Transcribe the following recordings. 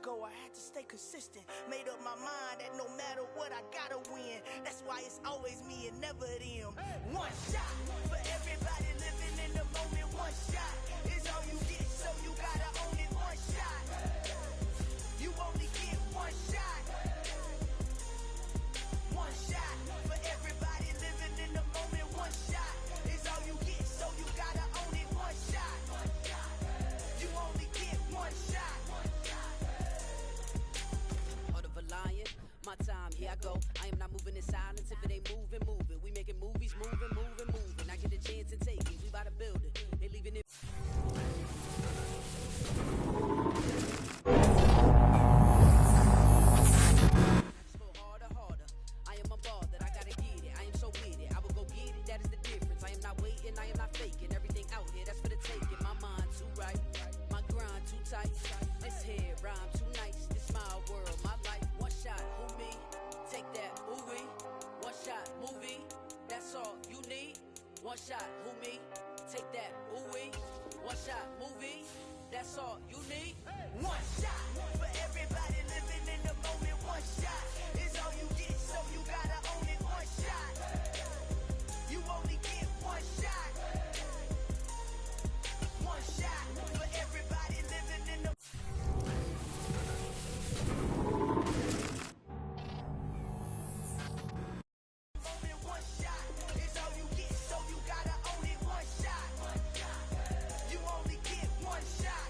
ago, I had to stay consistent. Made up my mind that no matter what, I gotta win. That's why it's always me and never them. One shot for everybody living in the moment. One shot is all you get, so you gotta own it. One shot. You only get one shot. One shot for everybody living in the moment. One shot is all you get, so you gotta own it. One shot. You only get one shot. Heart of a lion, my time, here I go. I am not moving in silence. If it ain't moving, moving. We making movies, moving, moving, moving. I get a chance and take it. We bout to build it. They leaving it. One shot, who me? Take that, ooh-wee. One shot, movie. That's all you need. One shot for everybody living in the moment. One shot is all you get, so you gotta own it. One shot. You only get one shot. One shot for everybody living in the moment. One shot is all you get, so you gotta own it. One shot. You only get one shot.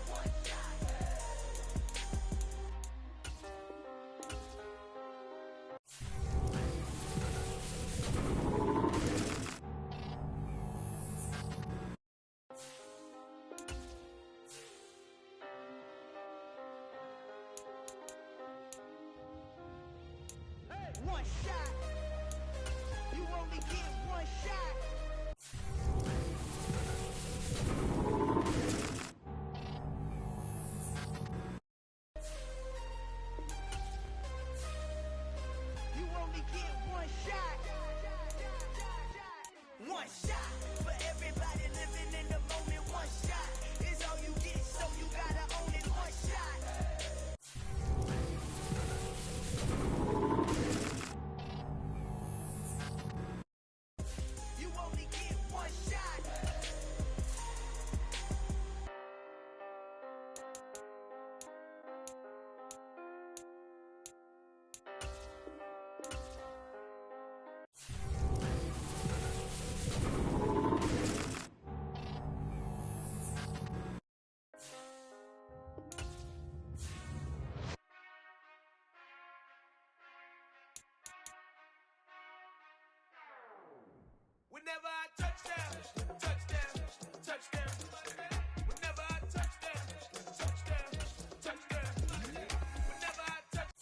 One shot. You only get one shot. You only get one shot. One shot for everybody living in the moment. One shot is all you get, so you gotta own it. One shot. You only get one shot. Whenever I touchdown, touchdown, touchdown. Whenever I touchdown, touchdown, touchdown. Whenever I touch.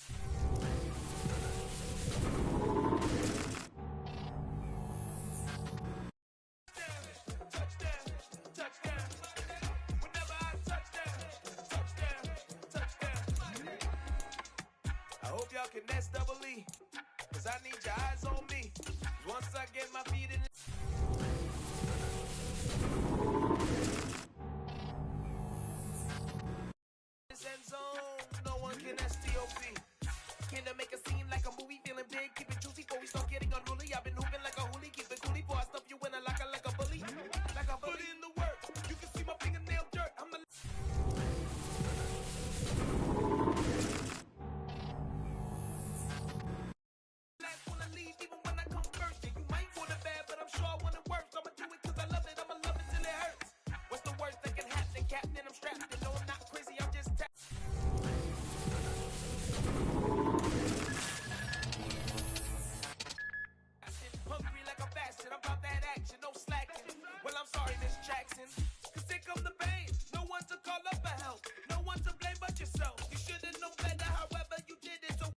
Touchdown, touchdown. Whenever I touchdown, touchdown, touchdown. I hope y'all can SEE, 'cause I need your eyes on me. Once I get my feet in this end zone, no one can STOP. Can to make a scene like a movie, feeling big, keep it juicy before we start getting unruly. I've been hooping like a hoolie, keep it coolie before I stuff you in a locker like a bully. Like a bully. Put in the work, you can see my fingernail dirt. I'm the last one to leave, even when I come first. Yeah, you might want it bad, but I'm sure I want it worse. I'ma do it 'cause I love it, I'ma love it till it hurts. What's the worst that can happen, Captain? I'm strapped, and no, I'm not crazy, I'm just tapped. Hungry like I'm fasting, I'm about that action, no slacking. Well, I'm sorry, Miss Jackson, 'cause here come the pain. No one to call up for help, no one to blame but yourself. You should've known better, however you did it, so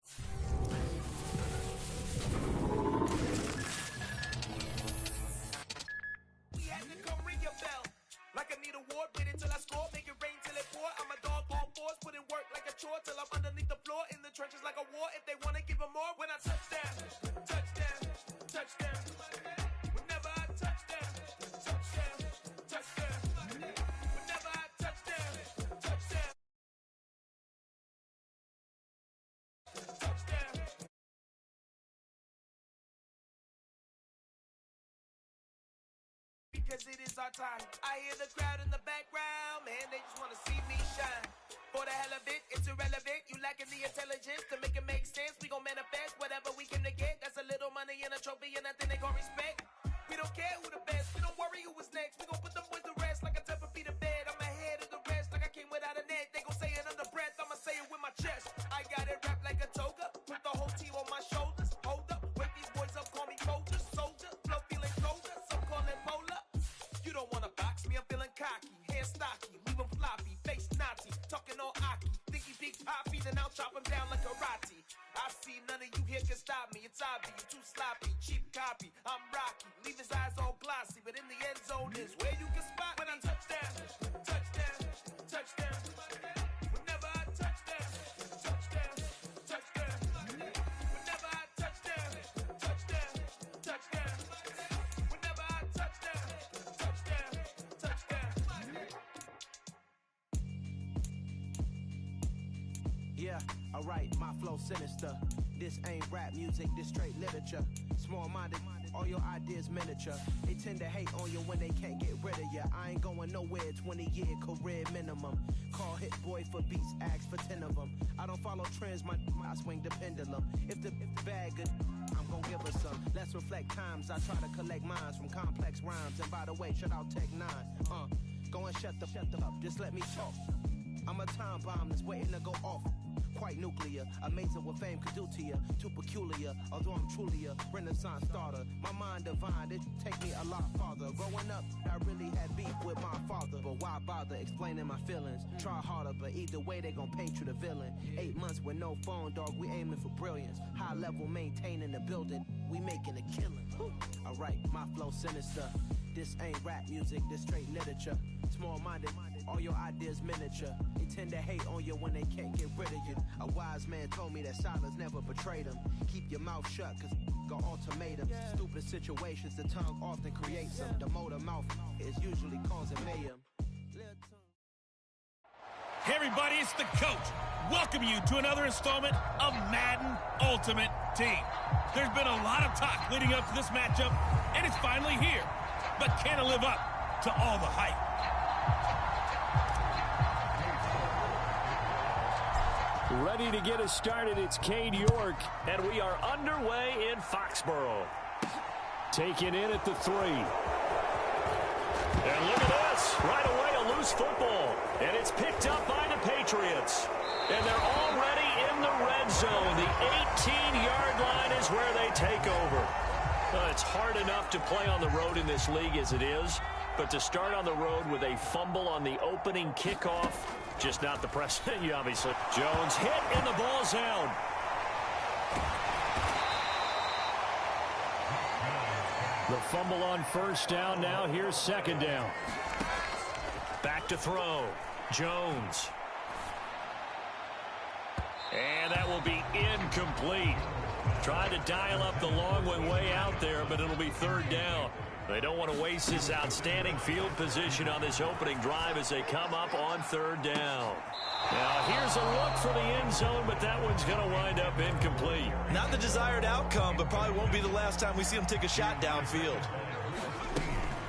we had to come ring your bell. Like I need a ward, wait until I score, make it rain till it pour. I'm a dog on fours, put in work like a chore till I'm underneath the floor, in the trenches like a war. If they wanna give 'em more, when I touchdown, touchdown, touchdown. cause it is our time. I hear the crowd in the background, man, they just wanna see me shine. For the hell of it, it's irrelevant. You lacking the intelligence to make it make sense. We gon' manifest whatever we came to get. That's a little money and a trophy and nothing they gon' respect. We don't care who the best, we don't worry who was next. We gon' put them boys to rest like a temper feet of bed. I'm ahead of the rest like I came without a net. They gon' say it under breath, I'ma say it with my chest. I got it wrapped like a toga, put the whole team on my shoulders. Hold up, wake these boys up, call me Folger, soldier. Flow feeling colder, some call it polar. You don't wanna box me, I'm feeling cocky. Hair stocky, leave him floppy, face Nazi. Talking all Aki, think he big poppy, then I'll chop him down like karate. I see none of you here can stop me. It's obvious, you too sloppy, cheap copy. I'm Rocky, leave his eyes all glossy, but in the end zone is where you can spot when I touchdown, touchdown, touchdown. Whenever I touchdown, touchdown, touchdown. Whenever I touchdown, touchdown, touchdown. Whenever I touchdown, touchdown, touchdown. Yeah, alright, my flow sinister. This ain't rap music, this straight literature. Small-minded, all your ideas miniature. They tend to hate on you when they can't get rid of you. I ain't going nowhere, 20-year career minimum. Call Hit Boy for beats, ask for 10 of them. I don't follow trends, I swing the pendulum. If the bag good, I'm gon' give her some. Let's reflect times, I try to collect minds from complex rhymes. And by the way, shout out Tech 9. Go and shut the up, just let me talk. I'm a time bomb that's waiting to go off. Quite nuclear, amazing what fame could do to you. Too peculiar, although I'm truly a renaissance starter. My mind divine, it take me a lot farther. Growing up, I really had beef with my father. But why bother explaining my feelings? Try harder, but either way they gon' paint you the villain. 8 months with no phone, dog, we aiming for brilliance. High level maintaining the building, we making a killing. Alright, my flow sinister. This ain't rap music, this straight literature. Small-minded, all your ideas miniature. They tend to hate on you when they can't get rid of you. A wise man told me that silence never betrayed him. Keep your mouth shut, cause got ultimatums. Stupid situations, the tongue often creates them. The motor mouth is usually causing mayhem. Hey everybody, it's the coach. Welcome you to another installment of Madden Ultimate Team. There's been a lot of talk leading up to this matchup, and it's finally here. But can it live up to all the hype? Ready to get us started, it's Cade York, and we are underway in Foxborough. Taken in at the 3. And look at this, right away a loose football, and it's picked up by the Patriots. And they're already in the red zone. The 18-yard line is where they take over. It's hard enough to play on the road in this league as it is, but to start on the road with a fumble on the opening kickoff, just not the precedent, you obviously. Jones hit and the ball zone. The fumble on first down, now here's second down. Back to throw. Jones. And that will be incomplete. Trying to dial up the long one way out there, but it'll be third down. They don't want to waste this outstanding field position on this opening drive as they come up on third down. Now, here's a look for the end zone, but that one's going to wind up incomplete. Not the desired outcome, but probably won't be the last time we see him take a shot downfield.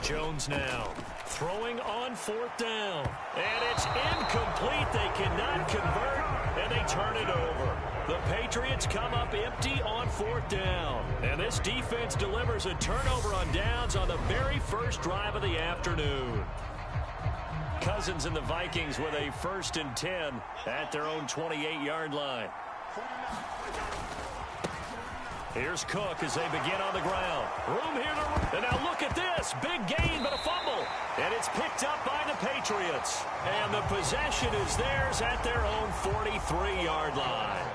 Jones now throwing on fourth down. And it's incomplete. They cannot convert, and they turn it over. The Patriots come up empty on fourth down. And this defense delivers a turnover on downs on the very first drive of the afternoon. Cousins and the Vikings with a 1st and 10 at their own 28-yard line. Here's Cook as they begin on the ground. Room here to... And now look at this. Big gain, but a fumble. And it's picked up by the Patriots. And the possession is theirs at their own 43-yard line.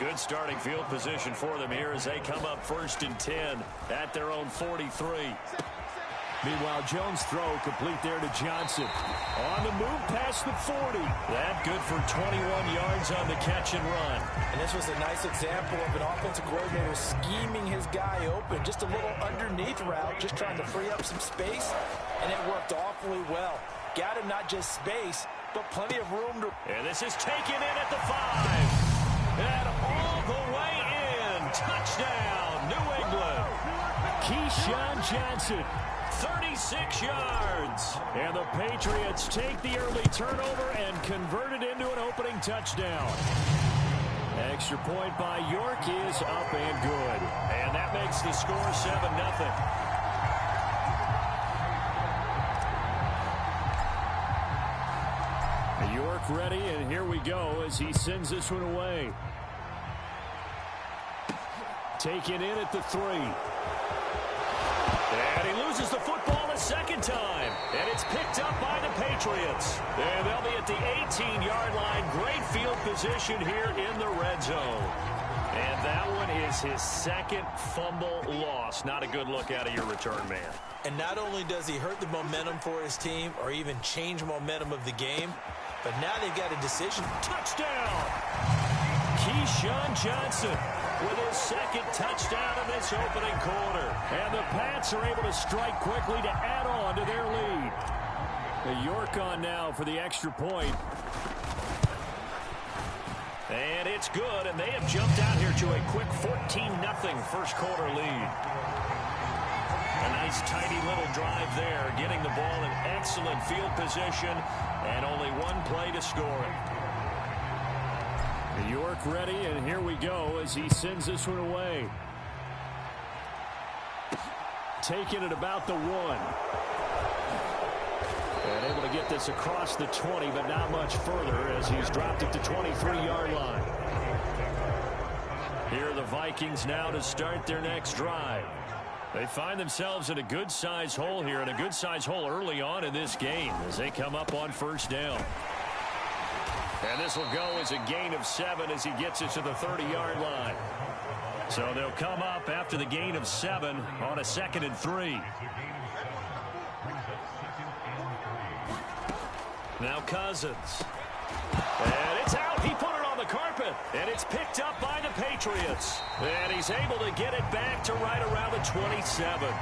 Good starting field position for them here as they come up 1st and 10 at their own 43. Meanwhile, Jones' throw complete there to Johnson. On the move past the 40. That good for 21 yards on the catch and run. And this was a nice example of an offensive coordinator scheming his guy open. Just a little underneath route, just trying to free up some space, and it worked awfully well. Got him not just space, but plenty of room to... And this is taken in at the 5. And all the way in. Touchdown, New England. Keyshawn Johnson. 36 yards. And the Patriots take the early turnover and convert it into an opening touchdown. Extra point by York is up and good. And that makes the score 7-0. York ready, and here we go as he sends this one away. Taken in at the 3. And he loses the football a second time. And it's picked up by the Patriots. And they'll be at the 18-yard line. Great field position here in the red zone. And that one is his second fumble loss. Not a good look out of your return man. And not only does he hurt the momentum for his team or even change momentum of the game, but now they've got a decision. Touchdown! Keyshawn Johnson with his second touchdown in this opening quarter. And the Pats are able to strike quickly to add on to their lead. The York on now for the extra point. And it's good, and they have jumped out here to a quick 14-0 first quarter lead. A nice, tidy little drive there, getting the ball in excellent field position, and only one play to score it. York ready, and here we go as he sends this one away. Taking it about the 1. And able to get this across the 20, but not much further as he's dropped it to 23-yard line. Here are the Vikings now to start their next drive. They find themselves in a good-sized hole here, and a good-sized hole early on in this game as they come up on first down. And this will go as a gain of 7 as he gets it to the 30-yard line. So they'll come up after the gain of 7 on a 2nd and 3. Now Cousins. And it's out. He put it on the carpet. And it's picked up by the Patriots. And he's able to get it back to right around the 27.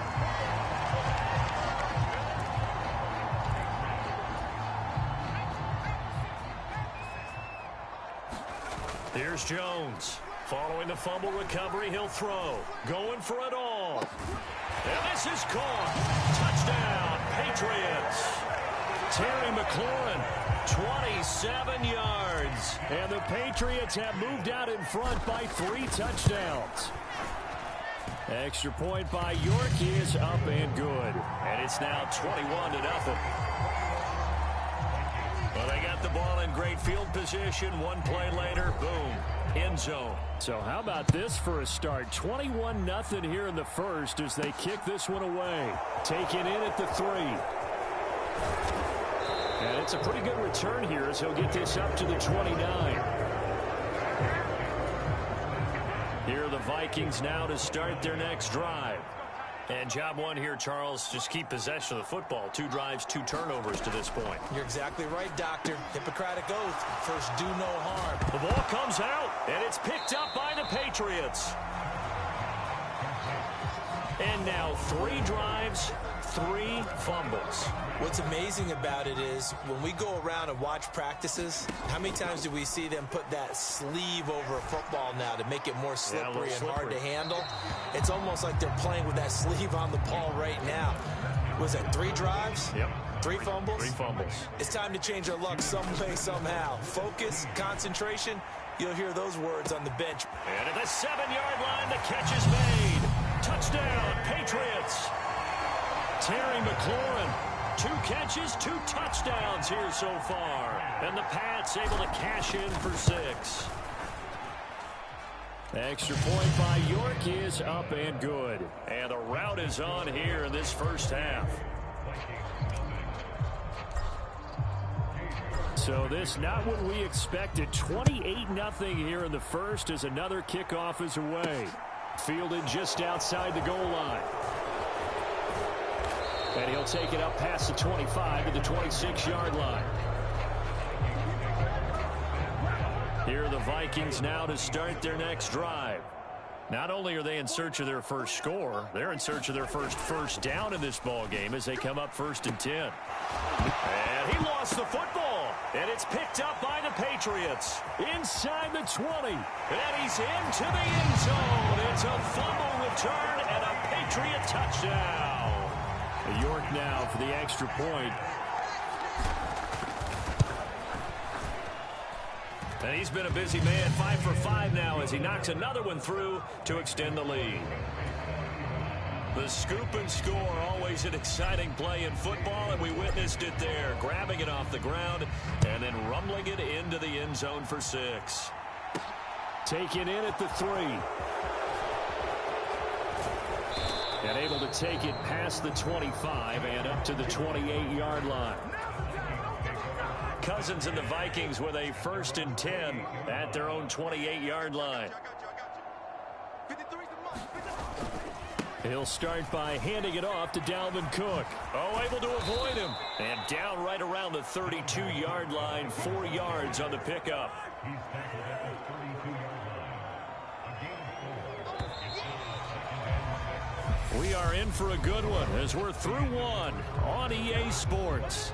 Here's Jones. Following the fumble recovery, he'll throw. Going for it all. And this is caught. Touchdown, Patriots. Terry McLaurin, 27 yards. And the Patriots have moved out in front by 3 touchdowns. Extra point by York is up and good. And it's now 21-0. Well, they got the ball in great field position. One play later, boom, end zone. So how about this for a start? 21-0 here in the first as they kick this one away. Taken in at the 3. And it's a pretty good return here as he'll get this up to the 29. Here are the Vikings now to start their next drive. And job one here, Charles, just keep possession of the football. 2 drives, 2 turnovers to this point. You're exactly right, Doctor. Hippocratic oath. First, do no harm. The ball comes out, and it's picked up by the Patriots. And now 3 drives, 3 fumbles. What's amazing about it is when we go around and watch practices, how many times do we see them put that sleeve over a football now to make it more slippery and hard to handle? It's almost like they're playing with that sleeve on the ball right now. Was it 3 drives? Yep. 3 fumbles? 3 fumbles. It's time to change our luck some way, somehow. Focus, concentration, you'll hear those words on the bench. And at the 7-yard line, the catch is made. Touchdown, Patriots. Terry McLaurin. 2 catches, 2 touchdowns here so far. And the Pats able to cash in for 6. Extra point by York is up and good. And the route is on here in this first half. So this not what we expected. 28-0 here in the first as another kickoff is away. Fielded just outside the goal line. And he'll take it up past the 25 to the 26-yard line. Here are the Vikings now to start their next drive. Not only are they in search of their first score, they're in search of their first down in this ball game as they come up 1st and 10. And he lost the football. And it's picked up by the Patriots. Inside the 20. And he's into the end zone. It's a fumble return and a Patriot touchdown. York now for the extra point. And he's been a busy man, 5 for 5 now as he knocks another one through to extend the lead. The scoop and score, always an exciting play in football, and we witnessed it there, grabbing it off the ground and then rumbling it into the end zone for 6. Taken in at the 3. And able to take it past the 25 and up to the 28-yard line. Cousins and the Vikings with a 1st and 10 at their own 28-yard line. He'll start by handing it off to Dalvin Cook. Oh, able to avoid him. And down right around the 32-yard line, 4 yards on the pickup. We are in for a good one as we're through one on EA Sports.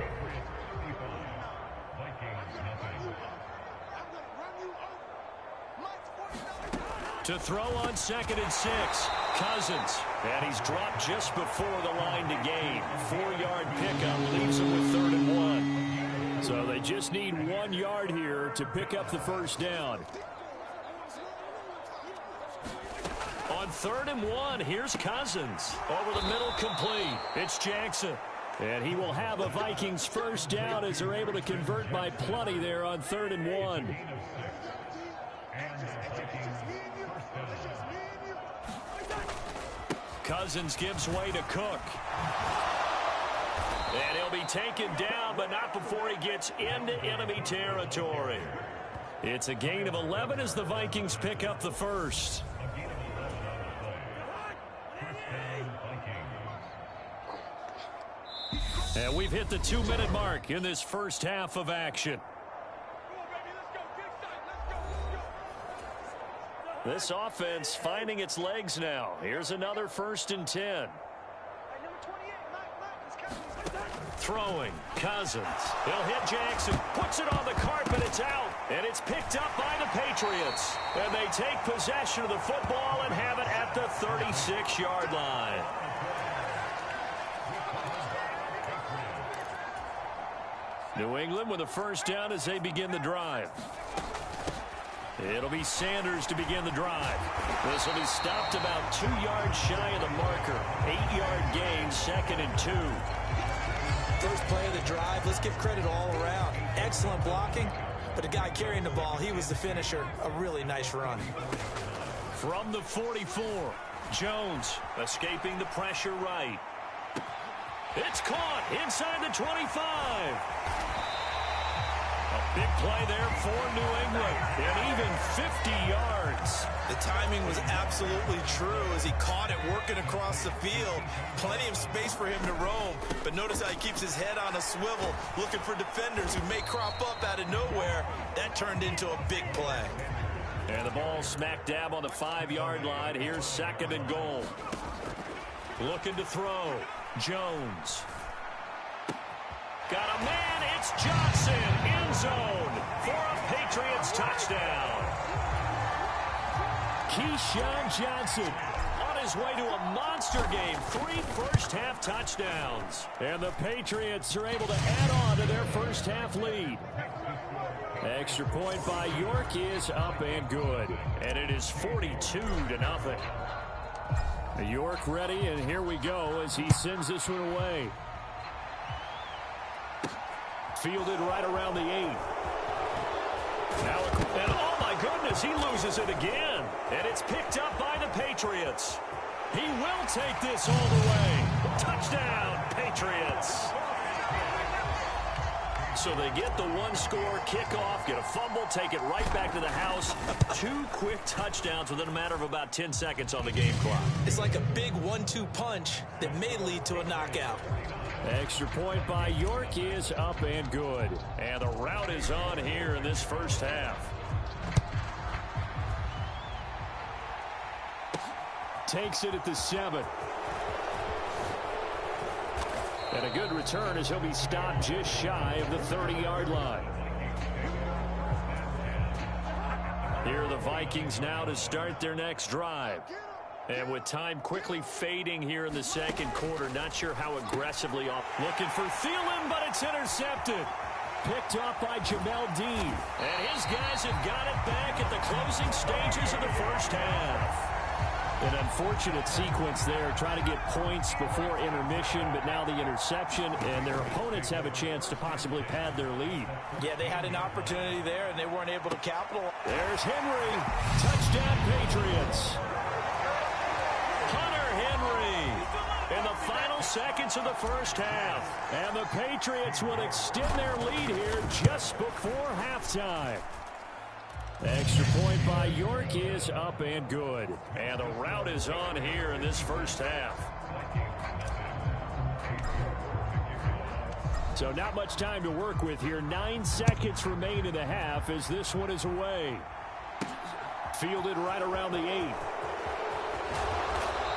To throw on 2nd and 6, Cousins. And he's dropped just before the line to gain. 4-yard pickup leaves him with 3rd and 1. So they just need 1 yard here to pick up the first down. On 3rd and 1, here's Cousins. Over the middle, complete. It's Jackson. And he will have a Vikings first down as they're able to convert by plenty there on 3rd and 1. Cousins gives way to Cook. And he'll be taken down, but not before he gets into enemy territory. It's a gain of 11 as the Vikings pick up the first. And we've hit the 2-minute mark in this first half of action. This offense finding its legs now. Here's another 1st and 10. Throwing, Cousins. He'll hit Jackson. Puts it on the carpet. It's out. And it's picked up by the Patriots. And they take possession of the football and have it at the 36-yard line. New England with a first down as they begin the drive. It'll be Sanders to begin the drive. This will be stopped about 2 yards shy of the marker. 8-yard gain, 2nd and 2. First play of the drive, let's give credit all around. Excellent blocking, but the guy carrying the ball, he was the finisher. A really nice run. From the 44, Jones escaping the pressure right. It's caught inside the 25. Big play there for New England, and even 50 yards. The timing was absolutely true as he caught it working across the field. Plenty of space for him to roam, but notice how he keeps his head on a swivel, looking for defenders who may crop up out of nowhere. That turned into a big play. And the ball smack dab on the 5-yard line. Here's 2nd and goal. Looking to throw. Jones. Got a man, it's Johnson, end zone for a Patriots touchdown. Keyshawn Johnson on his way to a monster game, 3 first-half touchdowns. And the Patriots are able to add on to their first-half lead. Extra point by York is up and good. And it is 42-0. York ready, and here we go as he sends this one away. Fielded right around the 8. Now, and oh my goodness, he loses it again. And it's picked up by the Patriots. He will take this all the way. Touchdown, Patriots. So they get the 1-score kickoff, get a fumble, take it right back to the house. 2 quick touchdowns within a matter of about 10 seconds on the game clock. It's like a big 1-2 punch that may lead to a knockout. Extra point by York is up and good. And the route is on here in this first half. Takes it at the 7. And a good return as he'll be stopped just shy of the 30-yard line. Here are the Vikings now to start their next drive. And with time quickly fading here in the second quarter, not sure how aggressively off. Looking for Thielen, but it's intercepted. Picked off by Jamel Dean. And his guys have got it back at the closing stages of the first half. An unfortunate sequence there, trying to get points before intermission, but now the interception, and their opponents have a chance to possibly pad their lead. Yeah, they had an opportunity there, and they weren't able to capitalize. There's Henry. Touchdown, Patriots. Hunter Henry in the final seconds of the first half. And the Patriots will extend their lead here just before halftime. Extra point by York is up and good. And the rout is on here in this first half. So not much time to work with here. 9 seconds remain in the half as this one is away. Fielded right around the 8.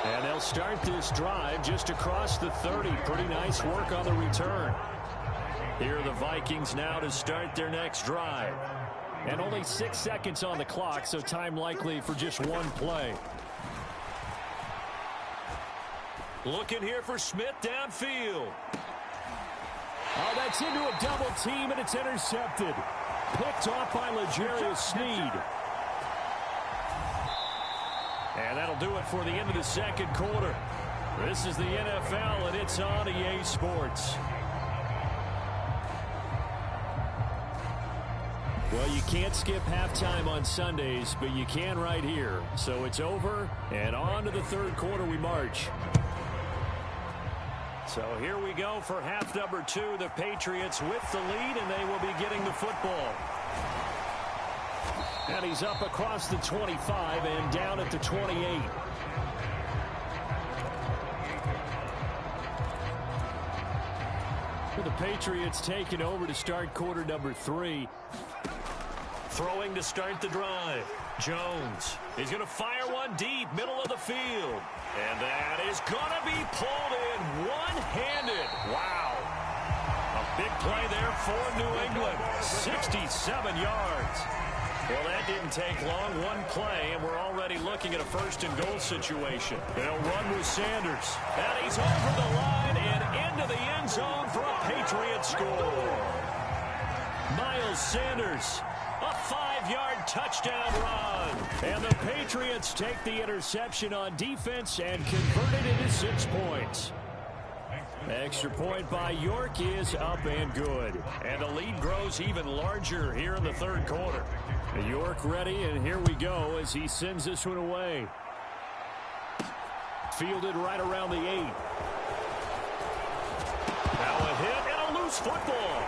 And they'll start this drive just across the 30. Pretty nice work on the return. Here are the Vikings now to start their next drive. And only 6 seconds on the clock, so time likely for just one play. Looking here for Smith downfield. Oh, that's into a double team, and it's intercepted. Picked off by L'Jarius Sneed. And that'll do it for the end of the second quarter. This is the NFL, and it's on EA Sports. Well, you can't skip halftime on Sundays, but you can right here. So it's over, and on to the third quarter we march. So here we go for half number 2. The Patriots with the lead, and they will be getting the football. And he's up across the 25 and down at the 28. The Patriots taking over to start quarter number 3. Throwing to start the drive. Jones. He's going to fire one deep, middle of the field. And that is going to be pulled in one-handed. Wow. A big play there for New England. 67 yards. Well, that didn't take long. One play, and we're already looking at a first-and-goal situation. They'll run with Sanders. And he's over the line and into the end zone for a Patriots score. Miles Sanders. A 5-yard touchdown run. And the Patriots take the interception on defense and convert it into 6 points. Extra point by York is up and good. And the lead grows even larger here in the third quarter. York ready, and here we go as he sends this one away. Fielded right around the 8. Now a hit and a loose football.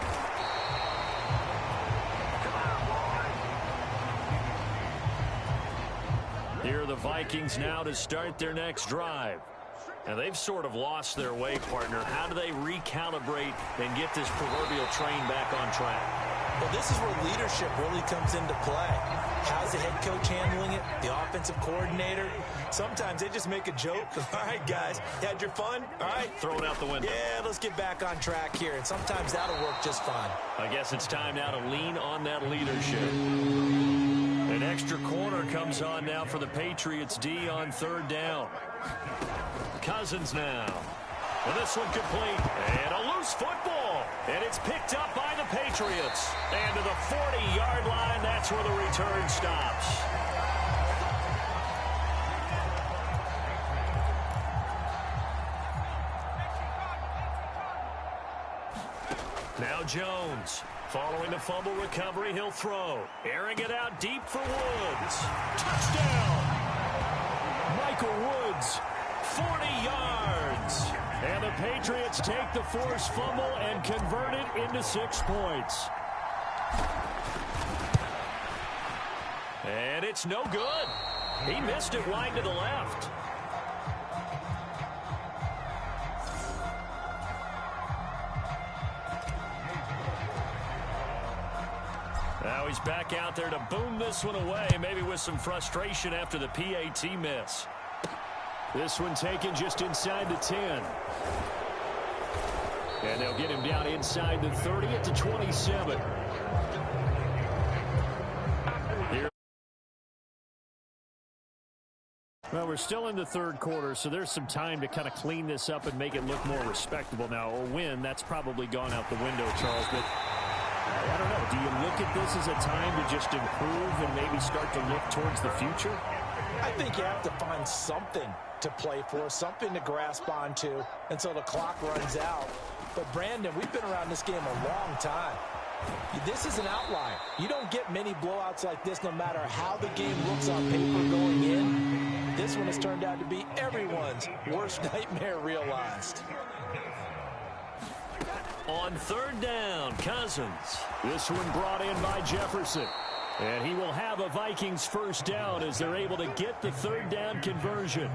Here are the Vikings now to start their next drive. And they've sort of lost their way, partner. How do they recalibrate and get this proverbial train back on track? Well, this is where leadership really comes into play. How's the head coach handling it? The offensive coordinator? Sometimes they just make a joke. All right, guys, you had your fun? All right. Throw it out the window. Yeah, let's get back on track here. And sometimes that'll work just fine. I guess it's time now to lean on that leadership. An extra corner comes on now for the Patriots D on third down. Cousins now. Well, this one complete. And a loose football. And it's picked up by the Patriots. And to the 40-yard line, that's where the return stops. Now Jones. Following the fumble recovery, he'll throw. Airing it out deep for Woods. Touchdown! Michael Woods, 40 yards. And the Patriots take the forced fumble and convert it into 6 points. And it's no good. He missed it wide to the left. Now he's back out there to boom this one away, maybe with some frustration after the PAT miss. This one taken just inside the 10. And they'll get him down inside the 30 at the 27. Here. Well, we're still in the third quarter, so there's some time to kind of clean this up and make it look more respectable now. A win, that's probably gone out the window, Charles. But I don't know. Do you look at this as a time to just improve and maybe start to look towards the future? I think you have to find something to play for, something to grasp onto until the clock runs out. But, Brandon, we've been around this game a long time. This is an outlier. You don't get many blowouts like this no matter how the game looks on paper going in. This one has turned out to be everyone's worst nightmare realized. On third down, Cousins. This one brought in by Jefferson. And he will have a Vikings first down as they're able to get the third down conversion.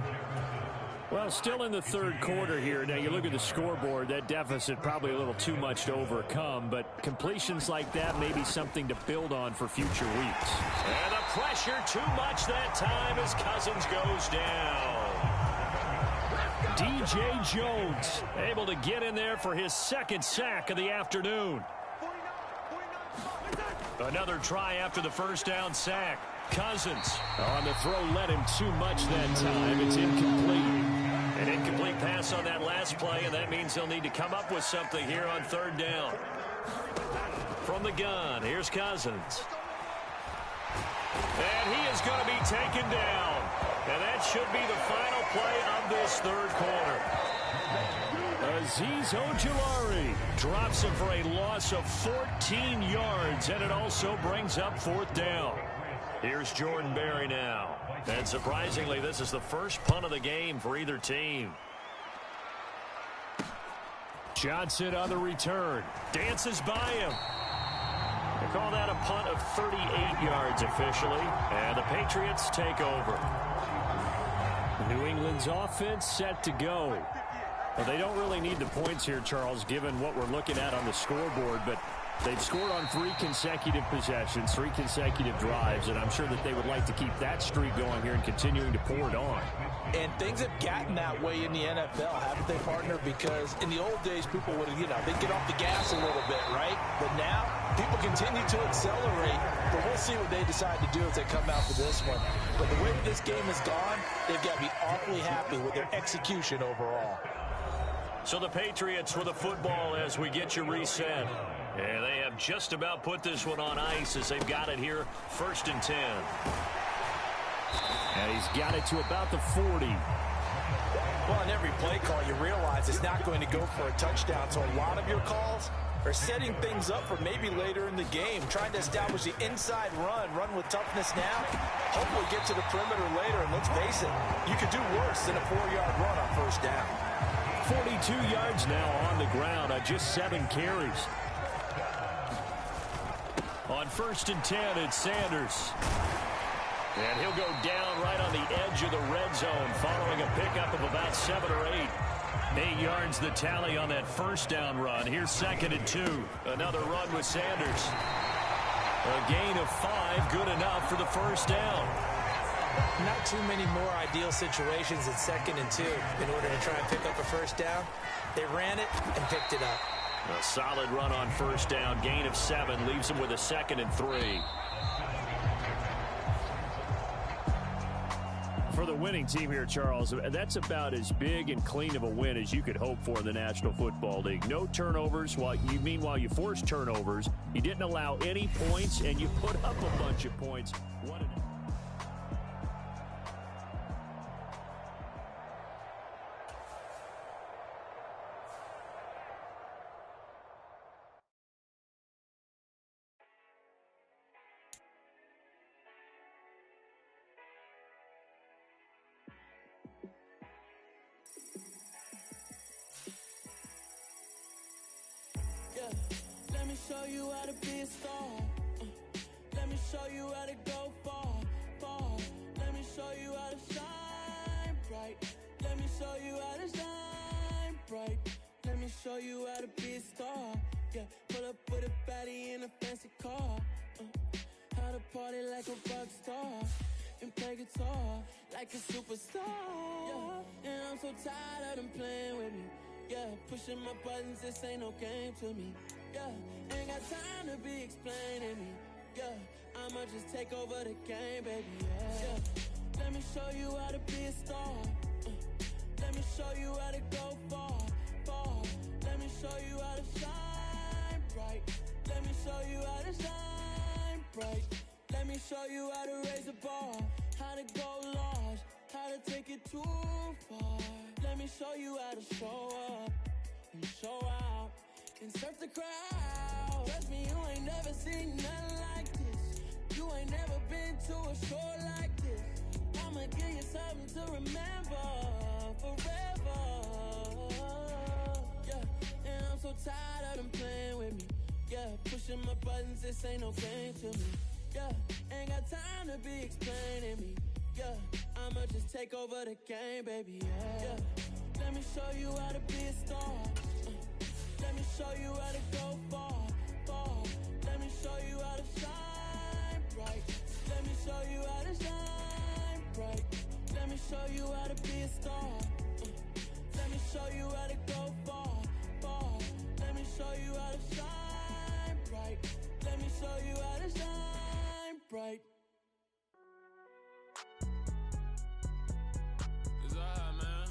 Well, still in the third quarter here. Now, you look at the scoreboard, that deficit probably a little too much to overcome, but completions like that may be something to build on for future weeks. And the pressure too much that time as Cousins goes down. DJ Jones able to get in there for his second sack of the afternoon. Another try after the first down sack. Cousins on the throw led him too much that time. It's incomplete. An incomplete pass on that last play, and that means they'll need to come up with something here on third down. From the gun, here's Cousins. And he is going to be taken down. And that should be the final play of this third quarter. Azeez Ojulari drops him for a loss of 14 yards, and it also brings up fourth down. Here's Jordan Berry now. And surprisingly, this is the first punt of the game for either team. Johnson on the return. Dances by him. They call that a punt of 38 yards officially. And the Patriots take over. New England's offense set to go. Well, they don't really need the points here, Charles, given what we're looking at on the scoreboard, but they've scored on 3 consecutive possessions, 3 consecutive drives, and I'm sure that they would like to keep that streak going here and continuing to pour it on. And things have gotten that way in the NFL, haven't they, partner? Because in the old days, people would, they'd get off the gas a little bit, right? But now, people continue to accelerate, but we'll see what they decide to do as they come out for this one. But the way that this game has gone, they've got to be awfully happy with their execution overall. So the Patriots with the football as we get you reset. And they have just about put this one on ice as they've got it here, 1st and 10. And he's got it to about the 40. Well, in every play call, you realize it's not going to go for a touchdown. So a lot of your calls are setting things up for maybe later in the game, trying to establish the inside run with toughness now, hopefully get to the perimeter later. And let's face it, you could do worse than a 4-yard run on first down. 42 yards now on the ground on just 7 carries. On 1st and 10, it's Sanders. And he'll go down right on the edge of the red zone following a pickup of about 7 or 8. 8 yards the tally on that first down run. Here's 2nd and 2. Another run with Sanders. A gain of 5, good enough for the first down. Not too many more ideal situations at 2nd and 2 in order to try and pick up a first down. They ran it and picked it up. A solid run on first down. Gain of 7 leaves them with a 2nd and 3. For the winning team here, Charles, that's about as big and clean of a win as you could hope for in the National Football League. No turnovers. Meanwhile, you forced turnovers. You didn't allow any points, and you put up a bunch of points. Let me show you how to be a star. Let me show you how to go far, far. Let me show you how to shine bright. Let me show you how to shine bright. Let me show you how to be a star. Yeah, pull up with a baddie in a fancy car. How to party like a rock star and play guitar like a superstar. Yeah, and I'm so tired of them playing with me. Yeah, pushing my buttons, this ain't no game to me. Yeah, ain't got time to be explaining me. Yeah, I'ma just take over the game, baby. Yeah, let me show you how to be a star. Let me show you how to go far, far. Let me show you how to shine bright. Let me show you how to shine bright. Let me show you how to raise the bar, how to go large, how to take it too far. Let me show you how to show up and show out and surf the crowd. Trust me, you ain't never seen nothing like this. You ain't never been to a show like this. I'ma give you something to remember forever. Yeah, and I'm so tired of them playing with me. Yeah, pushing my buttons, this ain't no game to me. Yeah, ain't got time to be explaining me. Yeah, I'ma just take over the game, baby. Yeah, let me show you how to be a star. Let me show you how to go far, far. Let me show you how to shine bright. Let me show you how to shine bright. Let me show you how to be a star. Let me show you how to go far, far. Let me show you how to shine bright. Let me show you how to shine bright. It's alright, man.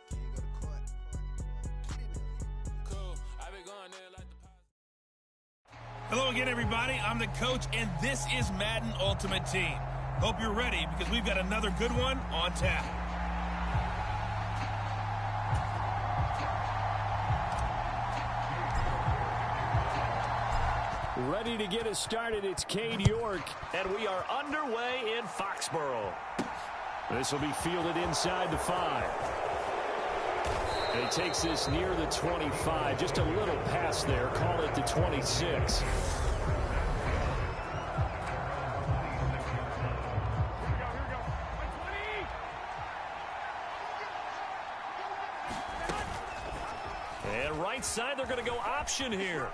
Can you go to court? Cool. I been going there like the Hello again, everybody. I'm the coach, and this is Madden Ultimate Team. Hope you're ready because we've got another good one on tap. Ready to get us started, it's Cade York, and we are underway in Foxborough. This will be fielded inside the 5. And he takes this near the 25, just a little pass there, call it the 26. And right side, they're going to go option here.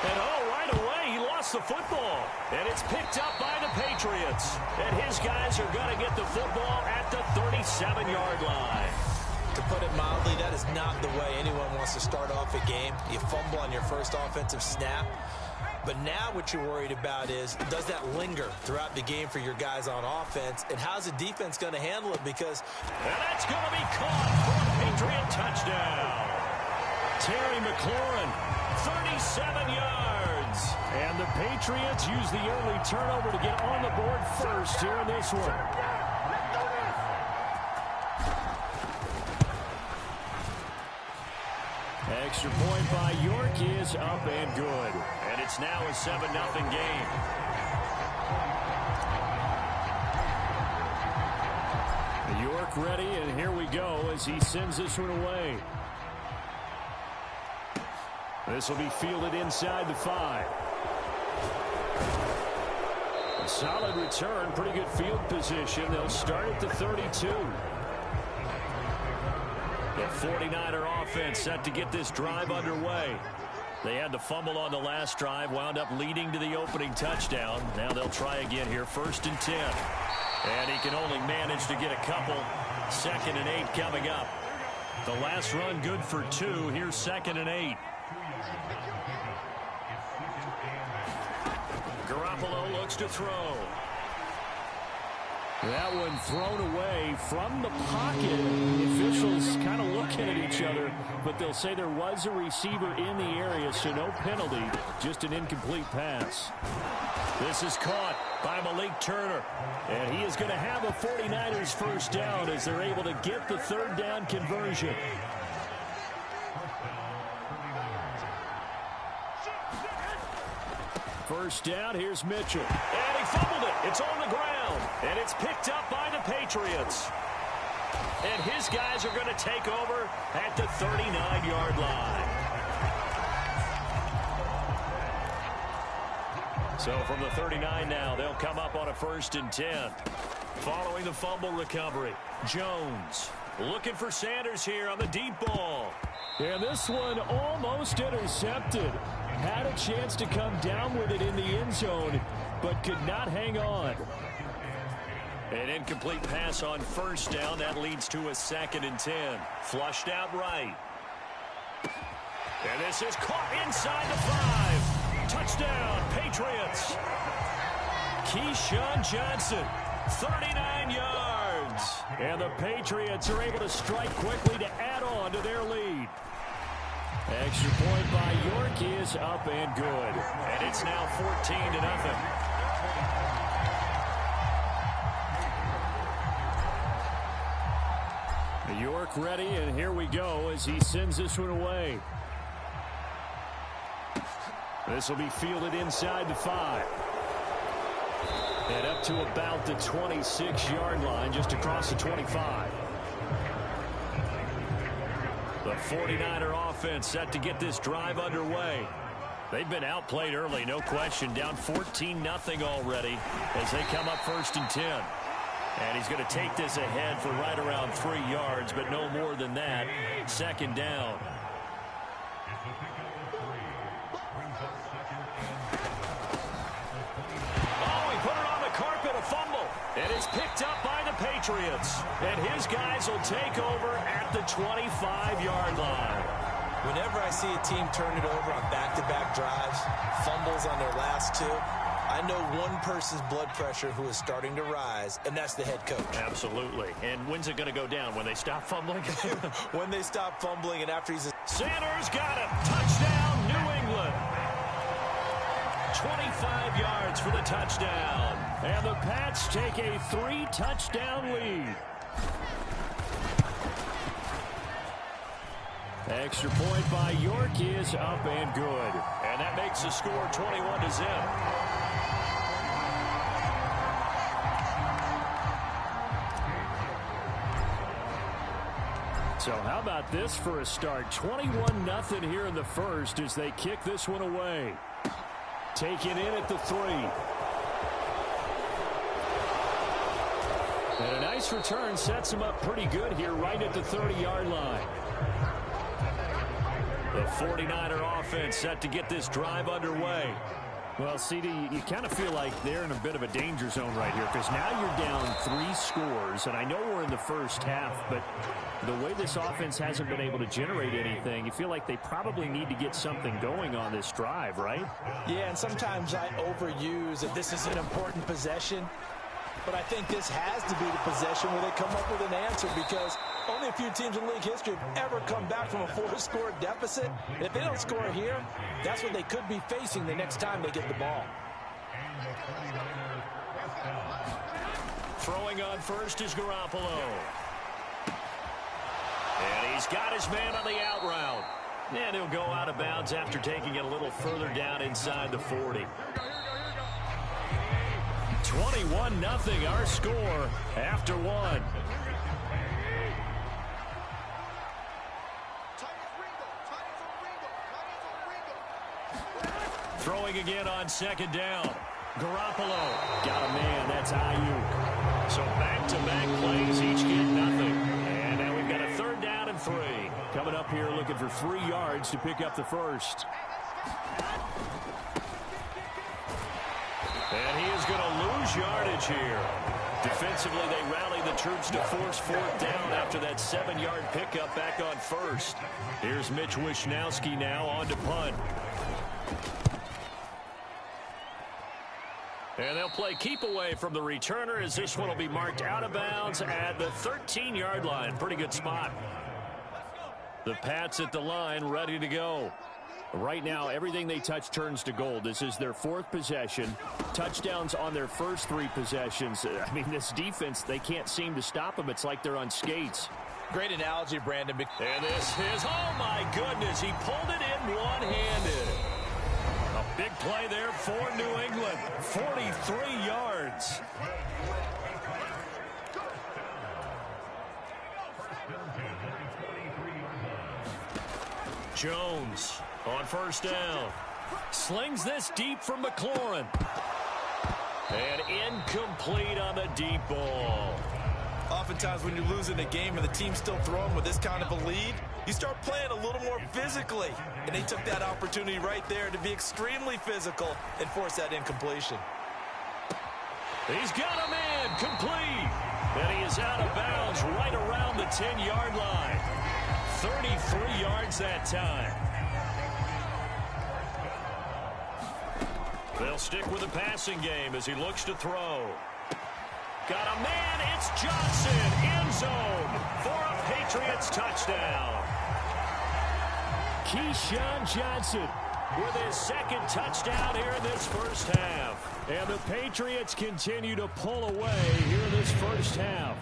And right away, he lost the football. And it's picked up by the Patriots. And his guys are going to get the football at the 37-yard line. To put it mildly, that is not the way anyone wants to start off a game. You fumble on your first offensive snap. But now what you're worried about is, does that linger throughout the game for your guys on offense? And how's the defense going to handle it? Because... And that's going to be caught for a Patriot touchdown. Terry McLaurin, 37 yards. And the Patriots use the early turnover to get on the board first here in this one. Extra point by York is up and good. And it's now a 7-0 game. York ready, and here we go as he sends this one away. This will be fielded inside the 5. A solid return, pretty good field position. They'll start at the 32. The 49er offense set to get this drive underway. They had the fumble on the last drive, wound up leading to the opening touchdown. Now they'll try again here, 1st and 10. And he can only manage to get a couple. 2nd and 8 coming up. The last run good for 2. Here's 2nd and 8. Garoppolo looks to throw. That one thrown away from the pocket. The officials kind of looking at each other, but they'll say there was a receiver in the area, so no penalty, just an incomplete pass. This is caught by Malik Turner, and he is going to have a 49ers first down as they're able to get the 3rd down conversion. First down, here's Mitchell. And he fumbled it. It's on the ground. And it's picked up by the Patriots. And his guys are going to take over at the 39-yard line. So from the 39 now, they'll come up on a 1st and 10. Following the fumble recovery, Jones looking for Sanders here on the deep ball. And this one almost intercepted. Had a chance to come down with it in the end zone, but could not hang on. An incomplete pass on 1st down. That leads to a 2nd and 10. Flushed out right. And this is caught inside the 5. Touchdown, Patriots. Keyshawn Johnson 39 yards. And the Patriots are able to strike quickly to add on to their lead. Extra point by York is up and good. And it's now 14-0. York ready, and here we go as he sends this one away. This will be fielded inside the 5. And up to about the 26-yard line, just across the 25. The 49er offense set to get this drive underway. They've been outplayed early, no question. Down 14-0 already as they come up 1st and 10. And he's going to take this ahead for right around 3 yards, but no more than that. 2nd down. Oh, he put it on the carpet, a fumble. And it's picked up by the Patriots. And his guys will take over at the 25-yard line. Whenever I see a team turn it over on back-to-back drives, fumbles on their last 2, I know one person's blood pressure who is starting to rise, and that's the head coach. Absolutely. And when's it going to go down? When they stop fumbling? When they stop fumbling and after he's... Sanders got it. Touchdown, New England. 25 yards for the touchdown. And the Pats take a 3-touchdown lead. Extra point by York is up and good. And that makes the score 21-0. So how about this for a start? 21-0 here in the first as they kick this one away. Take it in at the 3. And a nice return sets them up pretty good here right at the 30-yard line. The 49er offense set to get this drive underway. Well, CD, you kind of feel like they're in a bit of a danger zone right here because now you're down 3 scores, and I know we're in the first half, but the way this offense hasn't been able to generate anything, you feel like they probably need to get something going on this drive, right? Yeah, and sometimes I overuse that this is an important possession, but I think this has to be the possession where they come up with an answer because only a few teams in league history have ever come back from a 4-score deficit. If they don't score here, that's what they could be facing the next time they get the ball. Throwing on first is Garoppolo. And he's got his man on the out route. And he'll go out of bounds after taking it a little further down inside the 40. 21-0 our score after 1. Throwing again on 2nd down. Garoppolo got a man. That's Ayuk. So back-to-back plays, each get nothing. And now we've got a 3rd down and 3. Coming up here looking for 3 yards to pick up the first. And he is going to lose yardage here. Defensively, they rally the troops to force 4th down after that 7-yard pickup back on 1st. Here's Mitch Wishnowski now on to punt. And they'll play keep away from the returner as this one will be marked out of bounds at the 13-yard line. Pretty good spot. The Pats at the line ready to go. Right now, everything they touch turns to gold. This is their 4th possession. Touchdowns on their first 3 possessions. I mean, this defense, they can't seem to stop them. It's like they're on skates. Great analogy, Brandon. And this is, oh my goodness, he pulled it in one-handed. A big play there for New England. 43 yards. Jones on 1st down. Slings this deep from McLaurin. And incomplete on the deep ball. Oftentimes when you're losing a game and the team's still throwing with this kind of a lead, you start playing a little more physically. And they took that opportunity right there to be extremely physical and force that incompletion. He's got a man complete. And he is out of bounds right around the 10-yard line. 33 yards that time. They'll stick with the passing game as he looks to throw. Got a man. It's Johnson. End zone for a Patriots touchdown. Keyshawn Johnson with his second touchdown here in this first half. And the Patriots continue to pull away here in this first half.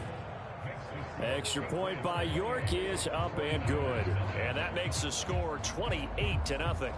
Extra point by York is up and good. And that makes the score 28-0.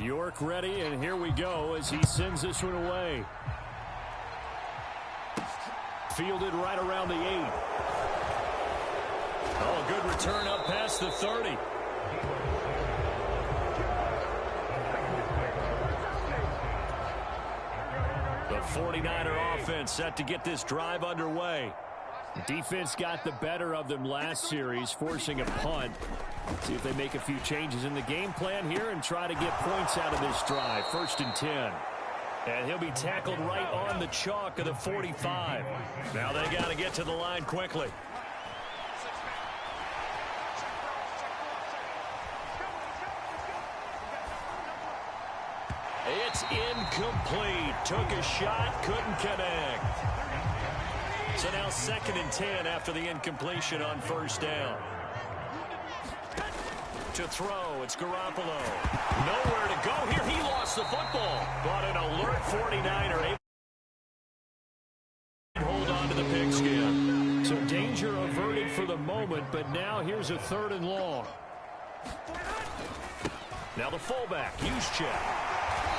York ready, and here we go as he sends this one away. Fielded right around the 8. Oh, good return up past the 30. The 49er offense set to get this drive underway. Defense got the better of them last series, forcing a punt. See if they make a few changes in the game plan here and try to get points out of this drive. 1st and 10. And he'll be tackled right on the chalk of the 45. Now they got to get to the line quickly. It's incomplete. Took a shot, couldn't connect. So now 2nd and 10 after the incompletion on 1st down. To throw, it's Garoppolo. Nowhere to go here. He lost the football. But an alert 49er able to hold on to the pigskin. So danger averted for the moment, but now here's a 3rd and long. Now the fullback, Juszczyk.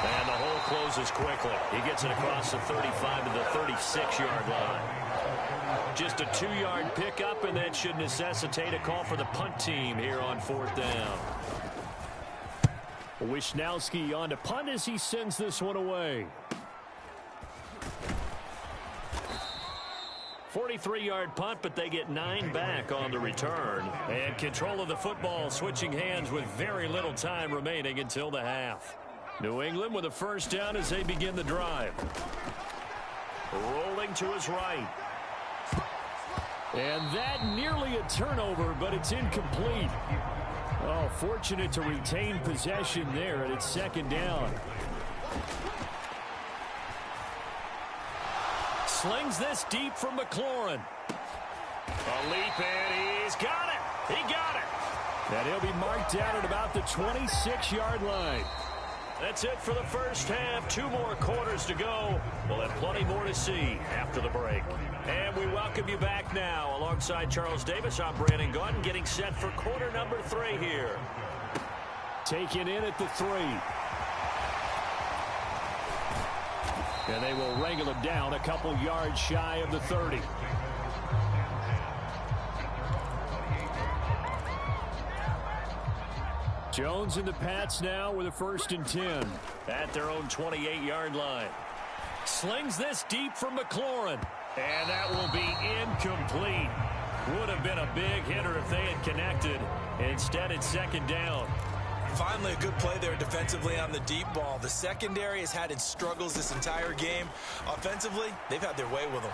And the hole closes quickly. He gets it across the 35 to the 36-yard line. Just a 2-yard pickup, and that should necessitate a call for the punt team here on 4th down. Wisnowski on to punt as he sends this one away. 43-yard punt, but they get 9 back on the return. And control of the football switching hands with very little time remaining until the half. New England with a 1st down as they begin the drive. Rolling to his right. And that nearly a turnover, but it's incomplete. Oh, fortunate to retain possession there, and it's 2nd down. Slings this deep from McLaurin. A leap, and he's got it. He got it. And he'll be marked down at about the 26-yard line. That's it for the first half. 2 more quarters to go. We'll have plenty more to see after the break. And we welcome you back now. Alongside Charles Davis, I'm Brandon Gaudin, getting set for quarter number 3 here. Taken in at the 3. And they will wrangle him down a couple yards shy of the 30. Jones and the Pats now with a 1st and 10 at their own 28-yard line. Slings this deep from McLaurin. And that will be incomplete. Would have been a big hitter if they had connected. Instead, it's 2nd down. Finally, a good play there defensively on the deep ball. The secondary has had its struggles this entire game. Offensively, they've had their way with them.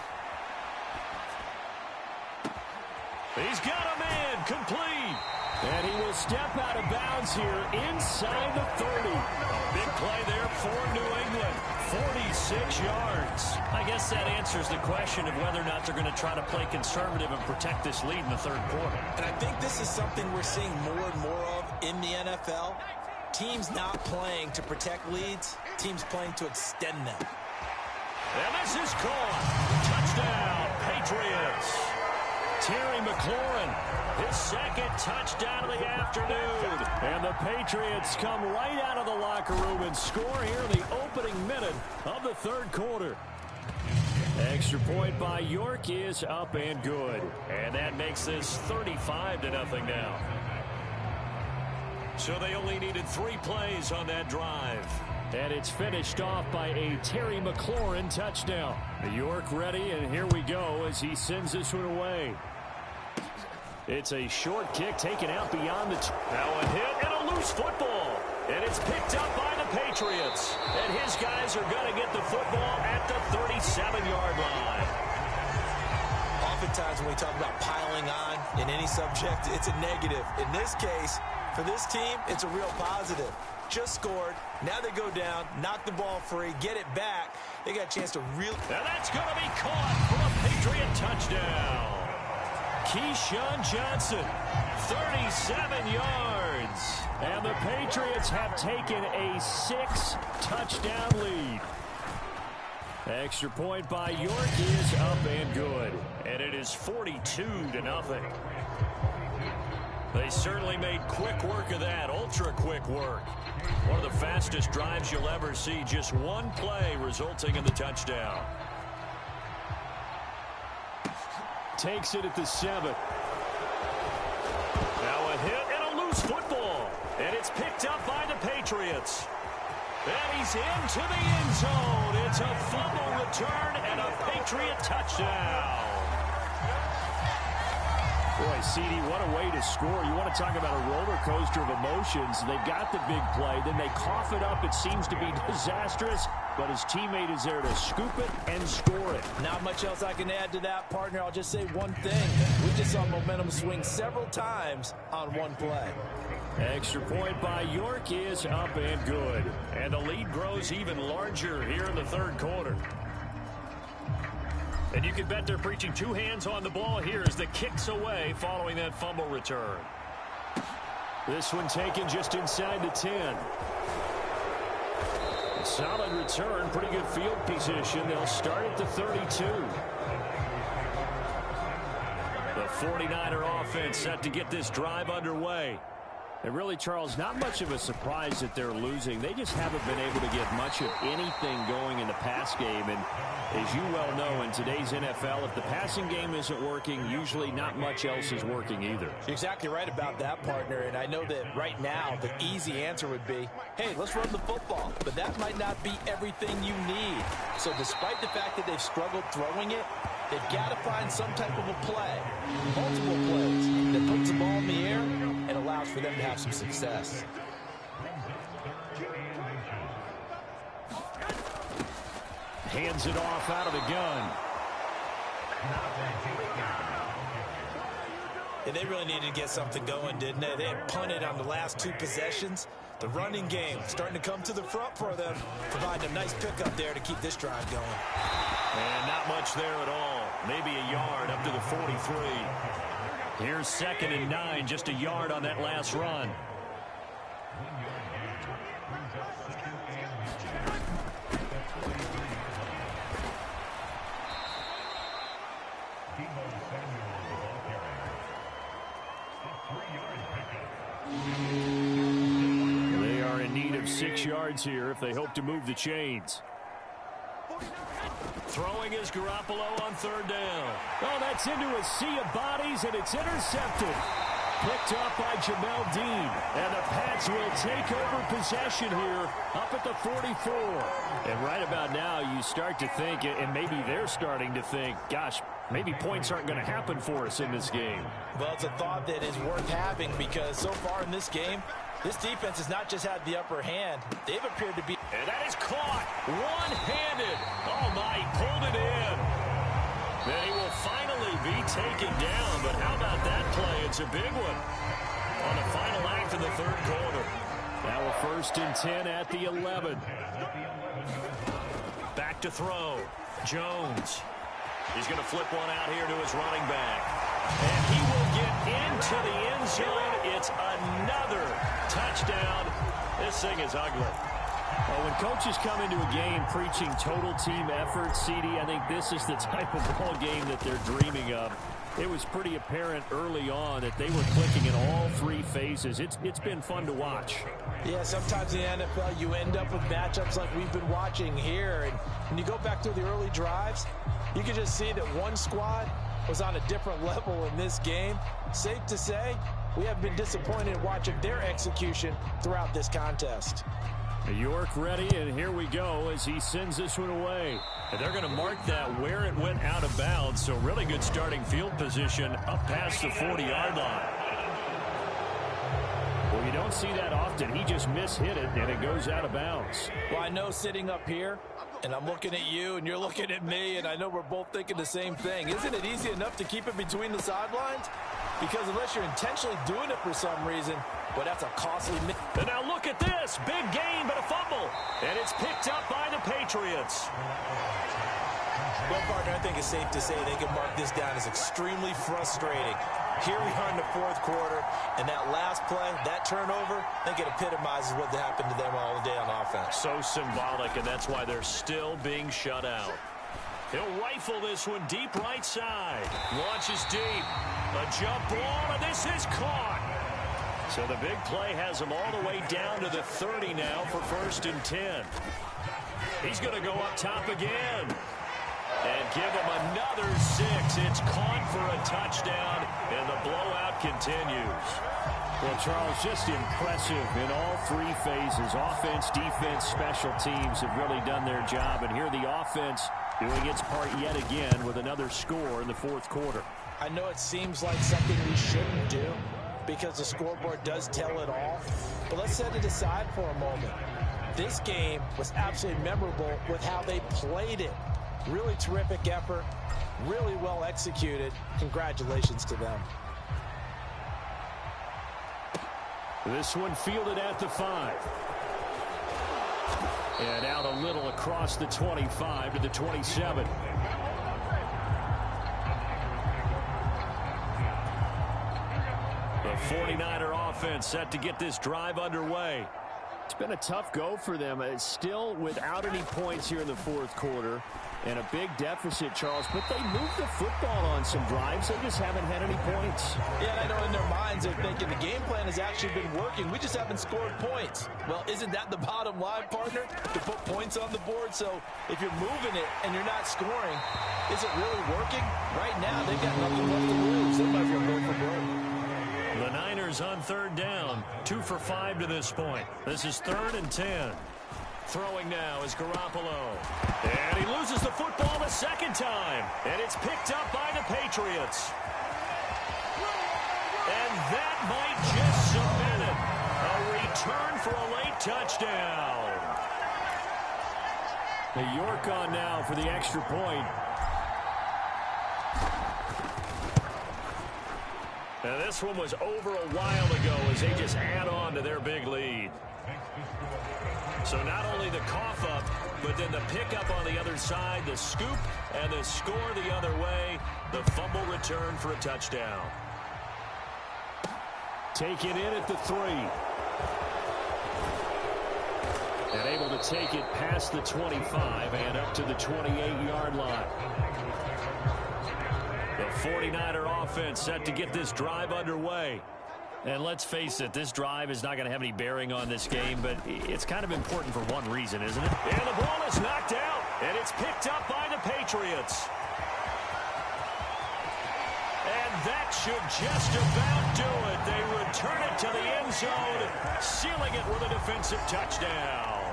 He's got a man complete. And he will step out of bounds here inside the 30. A big play there for New England. 46 yards. I guess that answers the question of whether or not they're going to try to play conservative and protect this lead in the third quarter. And I think this is something we're seeing more and more of in the NFL. Teams not playing to protect leads, teams playing to extend them. And this is caught. Touchdown, Patriots. Terry McLaurin, his second touchdown of the afternoon. And the Patriots come right out of the locker room and score here in the opening minute of the third quarter. Extra point by York is up and good. And that makes this 35-0 now. So they only needed 3 plays on that drive. And it's finished off by a Terry McLaurin touchdown. York ready, and here we go as he sends this one away. It's a short kick taken out beyond the... Now a hit and a loose football. And it's picked up by the Patriots. And his guys are going to get the football at the 37-yard line. Oftentimes when we talk about piling on in any subject, it's a negative. In this case, for this team, it's a real positive. Just scored. Now they go down, knock the ball free, get it back. They got a chance to really... And that's going to be caught for a Patriot touchdown. Keyshawn Johnson, 37 yards. And the Patriots have taken a 6-touchdown lead. Extra point by York is up and good. And it is 42-0. They certainly made quick work of that, ultra-quick work. One of the fastest drives you'll ever see, just one play resulting in the touchdown. Takes it at the 7. Now a hit and a loose football. And it's picked up by the Patriots. And he's into the end zone. It's a fumble return and a Patriot touchdown. Boy, CD, what a way to score. You want to talk about a roller coaster of emotions. They've got the big play, then they cough it up. It seems to be disastrous, but his teammate is there to scoop it and score it. Not much else I can add to that, partner. I'll just say one thing. We just saw momentum swing several times on one play. Extra point by York is up and good. And the lead grows even larger here in the third quarter. And you can bet they're preaching 2 hands on the ball here as the kick's away following that fumble return. This one taken just inside the 10. Solid return, pretty good field position. They'll start at the 32. The 49er offense set to get this drive underway. And really, Charles, not much of a surprise that they're losing. They just haven't been able to get much of anything going in the pass game. And as you well know, in today's NFL, if the passing game isn't working, usually not much else is working either. You're exactly right about that, partner. And I know that right now the easy answer would be, hey, let's run the football. But that might not be everything you need. So despite the fact that they've struggled throwing it, they've got to find some type of a play, multiple plays, that puts the ball in the air and allows for them to have some success. Hands it off out of the gun. And they really needed to get something going, didn't they? They had punted on the last 2 possessions. The running game starting to come to the front for them, providing a nice pickup there to keep this drive going. And not much there at all. Maybe a yard up to the 43. Here's 2nd and 9, just a yard on that last run. They are in need of 6 yards here if they hope to move the chains. Throwing is Garoppolo on 3rd down. Oh, that's into a sea of bodies, and it's intercepted. Picked up by Jamel Dean. And the Pats will take over possession here up at the 44. And right about now, you start to think, and maybe they're starting to think, gosh, maybe points aren't going to happen for us in this game. Well, it's a thought that is worth having because so far in this game, this defense has not just had the upper hand. They've appeared to be... And that is caught one-handed. Oh, my, he pulled it in. Then he will finally be taken down. But how about that play? It's a big one. on the final act of the third quarter. Now a 1st and 10 at the 11. Back to throw. Jones. He's going to flip one out here to his running back. And he will get into the end zone. It's another touchdown. This thing is ugly. Well, when coaches come into a game preaching total team effort, CD, I think this is the type of ball game that they're dreaming of. It was pretty apparent early on that they were clicking in all three phases. It's been fun to watch. Yeah, sometimes in the NFL you end up with matchups like we've been watching here. And when you go back to the early drives, you can just see that one squad was on a different level in this game. Safe to say, we have been disappointed watching their execution throughout this contest. York ready, and here we go as he sends this one away. And they're going to mark that where it went out of bounds, so really good starting field position up past the 40-yard line. Well, you don't see that often. He just mishit it, and it goes out of bounds. Well, I know sitting up here, and I'm looking at you, and you're looking at me, and I know we're both thinking the same thing. Isn't it easy enough to keep it between the sidelines? Because unless you're intentionally doing it for some reason, well, that's a costly miss. And now look at this. Big gain, but a fumble. And it's picked up by the Patriots. Well, partner, I think it's safe to say they can mark this down as extremely frustrating. Here we are in the fourth quarter, and that last play, that turnover, I think it epitomizes what happened to them all day on offense. So symbolic, and that's why they're still being shut out. He'll rifle this one deep right side. Launches deep. A jump ball, and this is caught. So the big play has him all the way down to the 30 now for 1st and 10. He's going to go up top again. And give him another 6. It's caught for a touchdown, and the blowout continues. Well, Charles, just impressive in all three phases. Offense, defense, special teams have really done their job. And here the offense doing its part yet again with another score in the fourth quarter. I know it seems like something we shouldn't do because the scoreboard does tell it all. But let's set it aside for a moment. This game was absolutely memorable with how they played it. Really terrific effort, really well executed. Congratulations to them. This one fielded at the 5. And out a little across the 25 to the 27. The 49er offense set to get this drive underway. It's been a tough go for them. It's still without any points here in the fourth quarter. And a big deficit, Charles. But they moved the football on some drives. They just haven't had any points. Yeah, and I know in their minds they're thinking the game plan has actually been working. We just haven't scored points. Well, isn't that the bottom line, partner? To put points on the board. So if you're moving it and you're not scoring, is it really working? Right now, they've got nothing left to lose. They might be going for broke. The Niners on 3rd down. 2 for 5 to this point. This is 3rd and 10. Throwing now is Garoppolo. And he loses the football the second time. And it's picked up by the Patriots. And that might just cement it. A return for a late touchdown. The York on now for the extra point. Now this one was over a while ago as they just add on to their big lead. So not only the cough up, but then the pickup on the other side, the scoop, and the score the other way. The fumble return for a touchdown. Taken in at the 3. And able to take it past the 25 and up to the 28-yard line. The 49er offense set to get this drive underway. And let's face it, this drive is not going to have any bearing on this game, but it's kind of important for one reason, isn't it? And the ball is knocked out, and it's picked up by the Patriots. And that should just about do it. They return it to the end zone, sealing it with a defensive touchdown.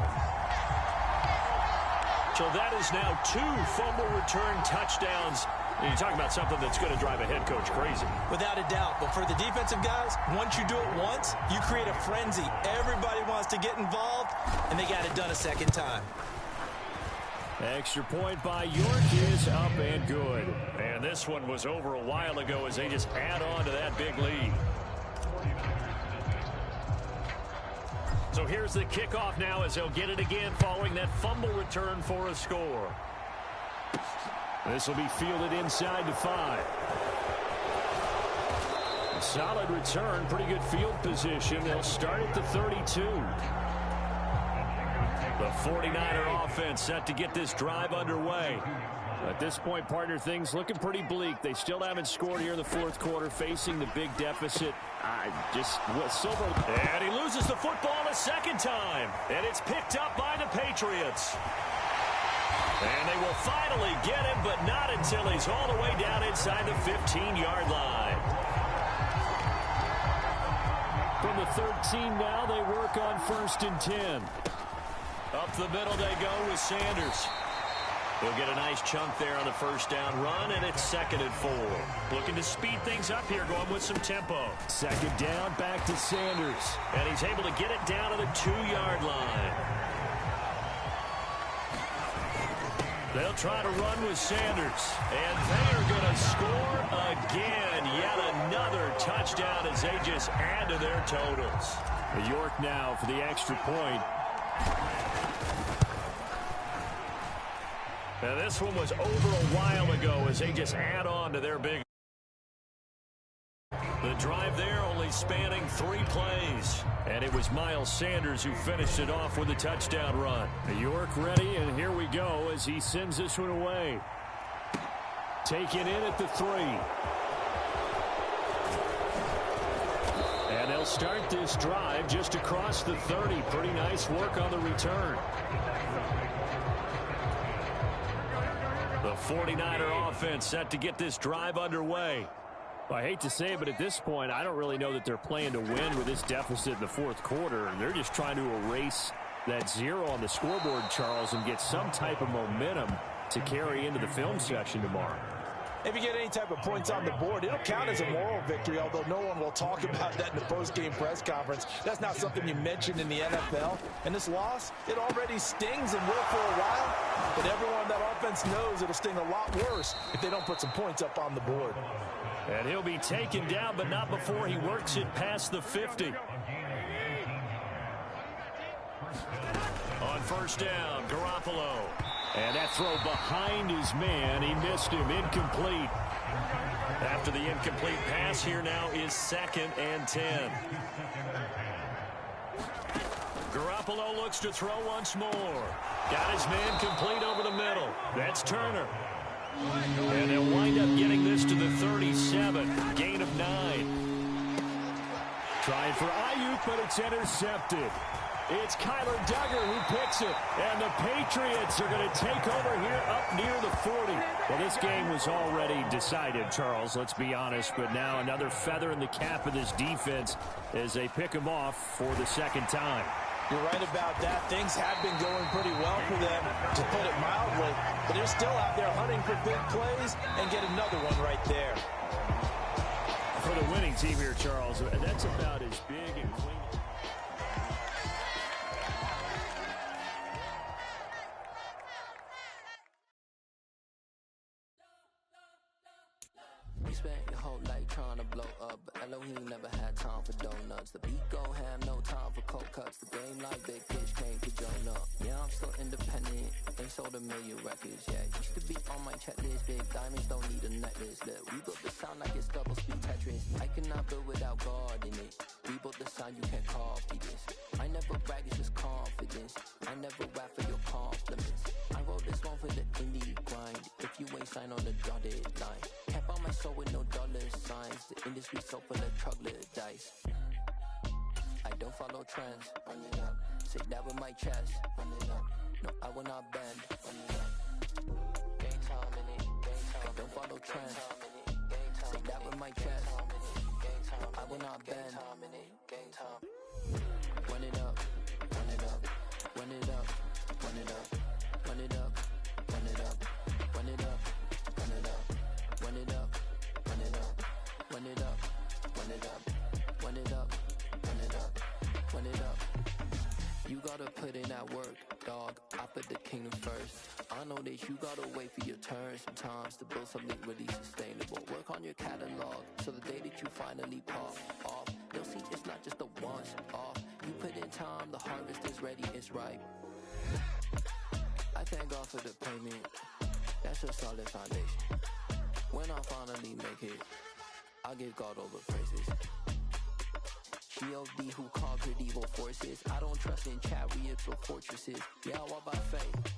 So that is now 2 fumble return touchdowns. And you're talking about something that's going to drive a head coach crazy. Without a doubt. But for the defensive guys, once you do it once, you create a frenzy. Everybody wants to get involved, and they got it done a second time. Extra point by York is up and good. And this one was over a while ago as they just add on to that big lead. So here's the kickoff now as they'll get it again following that fumble return for a score. This will be fielded inside to 5. A solid return, pretty good field position. They'll start at the 32. The 49er offense set to get this drive underway. At this point, partner, things looking pretty bleak. They still haven't scored here in the fourth quarter, facing the big deficit. Silver. And he loses the football a second time. And it's picked up by the Patriots. And they will finally get him, but not until he's all the way down inside the 15-yard line. From the 13 now, they work on 1st and 10. Up the middle they go with Sanders. He'll get a nice chunk there on the first down run, and it's 2nd and 4. Looking to speed things up here, going with some tempo. 2nd down, back to Sanders. And he's able to get it down to the 2-yard line. They'll try to run with Sanders. And they are going to score again. Yet another touchdown as they just add to their totals. York now for the extra point. Now this one was over a while ago as they just add on to their big. The drive there only spanning 3 plays. And it was Miles Sanders who finished it off with a touchdown run. York ready, and here we go as he sends this one away. Taken in at the 3. And they'll start this drive just across the 30. Pretty nice work on the return. The 49er offense set to get this drive underway. I hate to say it, but at this point, I don't really know that they're playing to win with this deficit in the fourth quarter. And they're just trying to erase that 0 on the scoreboard, Charles, and get some type of momentum to carry into the film session tomorrow. If you get any type of points on the board, it'll count as a moral victory, although no one will talk about that in the post-game press conference. That's not something you mentioned in the NFL. And this loss, it already stings and will for a while. But everyone on that offense knows it'll sting a lot worse if they don't put some points up on the board. And he'll be taken down, but not before he works it past the 50. On 1st down, Garoppolo. And that throw behind his man, he missed him, incomplete. After the incomplete pass, here now is 2nd and 10. Garoppolo looks to throw once more. Got his man complete over the middle. That's Turner. And they'll wind up getting this to the 37. Gain of 9. Trying for Ayuk, but it's intercepted. It's Kyler Duggar who picks it. And the Patriots are going to take over here up near the 40. Well, this game was already decided, Charles, let's be honest. But now another feather in the cap of this defense as they pick him off for the 2nd time. You're right about that. Things have been going pretty well for them, to put it mildly. But they're still out there hunting for big plays and get another one right there. For the winning team here, Charles, that's about as big and clean. You spent your whole life trying to blow up, but Elohim never had time for donuts. The beat go ham, no time for cold cuts. The game like big fish came to join up. Yeah, I'm still independent. They sold 1 million records. Yeah, used to be on my checklist. Big diamonds don't need a necklace. Look, we built the sound like it's double speed Tetris. I cannot build without God in it. We built the sound, you can't copy this. I never brag, it's just confidence. I never rap for your compliments. I wrote this one for the indie grind. If you ain't signed on the dotted line, can't buy my soul with no dollar signs. The industry so full of troglodytes. I don't follow trends. Run it up. Say that with my chest. Run it up. No, I will not bend. Run it up. Game time in it. Game time. I don't follow trends. Say that with my chest. No, I will not bend. Game time. Run it up. Run it up. Run it up. Run it up. Run it up. Run it up. Run it up. Run it up. Run it up. Run it up. Run it up. Run it up. Run it up. Run it up. Run it up. You gotta put in that work, dog. I put the kingdom first. I know that you gotta wait for your turn sometimes to build something really sustainable. Work on your catalog so the day that you finally pop off, You'll see it's not just the once off. You put in time, the harvest is ready, it's ripe. I thank God for the payment. That's a solid foundation. When I finally make it, I'll give God all the praises. G.O.D. who conquered evil forces. I don't trust in chariots or fortresses. Yeah, I walk by faith.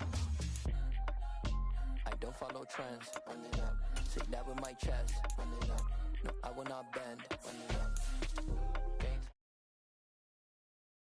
I don't follow trends. Run it up. Say that with my chest. Run it up. No, I will not bend. Run it up.